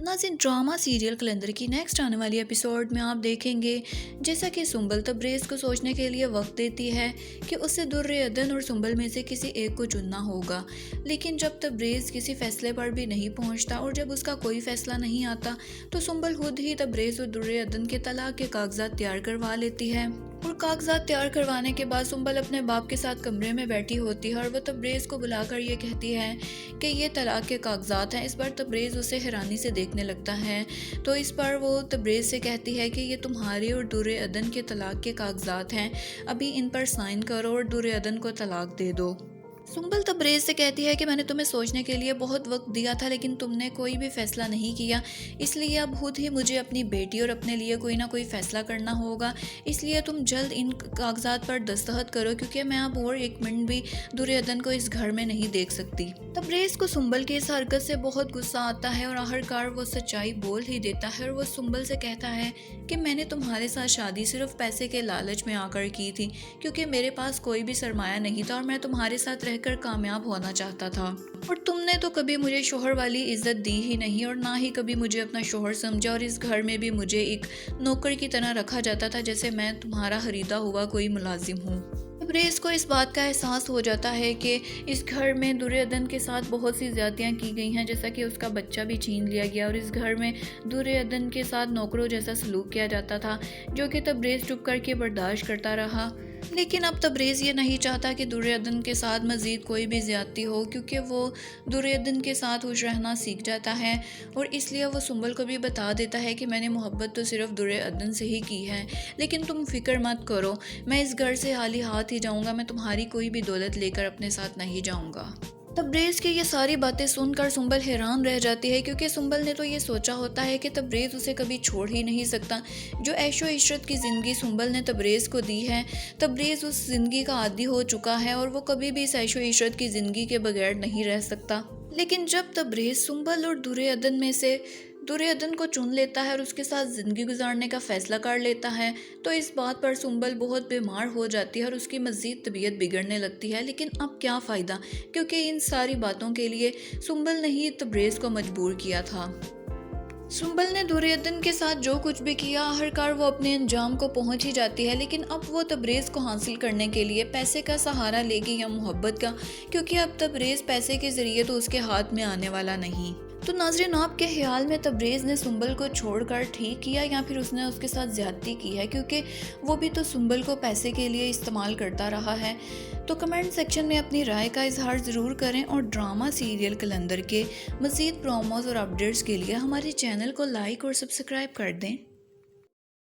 नाज़रीन, drama serial कलंदर की next आने वाली एपिसोड में आप देखेंगे जैसा कि सुंबल तब्रेज़ को सोचने के लिए वक्त देती है कि उसे दुर्र-ए-अदन और सुंबल में से किसी एक को चुनना होगा। लेकिन जब तब्रेज़ किसी फैसले पर भी नहीं पहुंचता और जब उसका कोई फैसला नहीं आता तो सुंबल खुद ही तब्रेज़ और दुर्र-ए-अदन के तलाक के कागजात तैयार करवा लेती है। और कागजात तैयार करवाने के बाद सुंबल अपने बाप के साथ कमरे में बैठी होती है और वह तब्रेज़ को बुलाकर ये कहती है कि ये तलाक के कागजात हैं। इस बार तब्रेज़ उसे हैरानी से देखने लगता है, तो इस पर वो तब्रेज़ से कहती है कि ये तुम्हारे और दुर्र-ए-अदन के तलाक के कागजात हैं, अभी इन पर साइन करो और दुर्र-ए-अदन को तलाक दे दो। सुंबल तब्रेज़ से कहती है कि मैंने तुम्हें सोचने के लिए बहुत वक्त दिया था लेकिन तुमने कोई भी फैसला नहीं किया, इसलिए अब खुद ही मुझे अपनी बेटी और अपने लिए कोई ना कोई फैसला करना होगा। इसलिए तुम जल्द इन कागजात पर दस्तखत करो क्योंकि मैं अब और एक मिनट भी दुर्योधन को इस घर में नहीं देख सकती। तब्रेज़ को सुंबल की इस हरकत से बहुत गुस्सा आता है और आखिरकार वो सच्चाई बोल ही देता है और वो सुंबल से कहता है कि मैंने तुम्हारे साथ शादी सिर्फ पैसे के लालच में आकर की थी, क्योंकि मेरे पास कोई भी सरमाया नहीं था और मैं तुम्हारे साथ रहकर कामयाब होना चाहता था। और तुमने तो कभी मुझे शोहर वाली इज्जत दी ही नहीं और ना ही कभी मुझे अपना शोहर समझा, और इस घर में भी मुझे एक नौकर की तरह रखा जाता था, जैसे मैं तुम्हारा खरीदा हुआ कोई मुलाजिम हूँ। तब्रेज़ को इस बात का एहसास हो जाता है कि इस घर में दुर्योधन के साथ बहुत सी ज़्यादतियाँ की गई हैं, जैसा कि उसका बच्चा भी छीन लिया गया और इस घर में दुर्योधन के साथ नौकरों जैसा सलूक किया जाता था, जो कि तब्रेज़ चुप करके बर्दाश्त करता रहा। लेकिन अब तब्रेज़ ये नहीं चाहता कि दुर्योधन के साथ मज़ीद कोई भी ज़्यादती हो, क्योंकि वो दुर्योधन के साथ खुश रहना सीख जाता है और इसलिए वो सुंबल को भी बता देता है कि मैंने मोहब्बत तो सिर्फ दुर्योधन से ही की है, लेकिन तुम फिक्र मत करो, मैं इस घर से हाली हाथ ही जाऊंगा, मैं तुम्हारी कोई भी दौलत लेकर अपने साथ नहीं जाऊंगा। तब्रेज़ की ये सारी बातें सुनकर सुंबल हैरान रह जाती है, क्योंकि सुंबल ने तो ये सोचा होता है कि तब्रेज़ उसे कभी छोड़ ही नहीं सकता। जो ऐशो इशरत की ज़िंदगी सुंबल ने तब्रेज़ को दी है, तब्रेज़ उस ज़िंदगी का आदी हो चुका है और वो कभी भी इस ऐशो इशरत की ज़िंदगी के बगैर नहीं रह सकता। लेकिन जब तब्रेज़ सुंबल और दुर्योधन में से दुर्योधन को चुन लेता है और उसके साथ ज़िंदगी गुजारने का फ़ैसला कर लेता है, तो इस बात पर सुंबल बहुत बीमार हो जाती है और उसकी मज़ीद तबीयत बिगड़ने लगती है। लेकिन अब क्या फ़ायदा, क्योंकि इन सारी बातों के लिए सुंबल ने ही तब्रेज़ को मजबूर किया था। सुंबल ने दुर्योधन के साथ जो कुछ भी किया, आखिरकार वो अपने अंजाम को पहुंच ही जाती है। लेकिन अब वो तब्रेज़ को हासिल करने के लिए पैसे का सहारा लेगी या मोहब्बत का, क्योंकि अब तब्रेज़ पैसे के ज़रिए तो उसके हाथ में आने वाला नहीं। तो नाज़रीन, आपके ख्याल में तब्रेज़ ने सुंबल को छोड़कर ठीक किया या फिर उसने उसके साथ ज़्यादती की है, क्योंकि वो भी तो सुंबल को पैसे के लिए इस्तेमाल करता रहा है। तो कमेंट सेक्शन में अपनी राय का इजहार ज़रूर करें और ड्रामा सीरियल कलंदर के मज़ीद प्रोमोज़ और अपडेट्स के लिए हमारे चैनल को लाइक और सब्सक्राइब कर दें।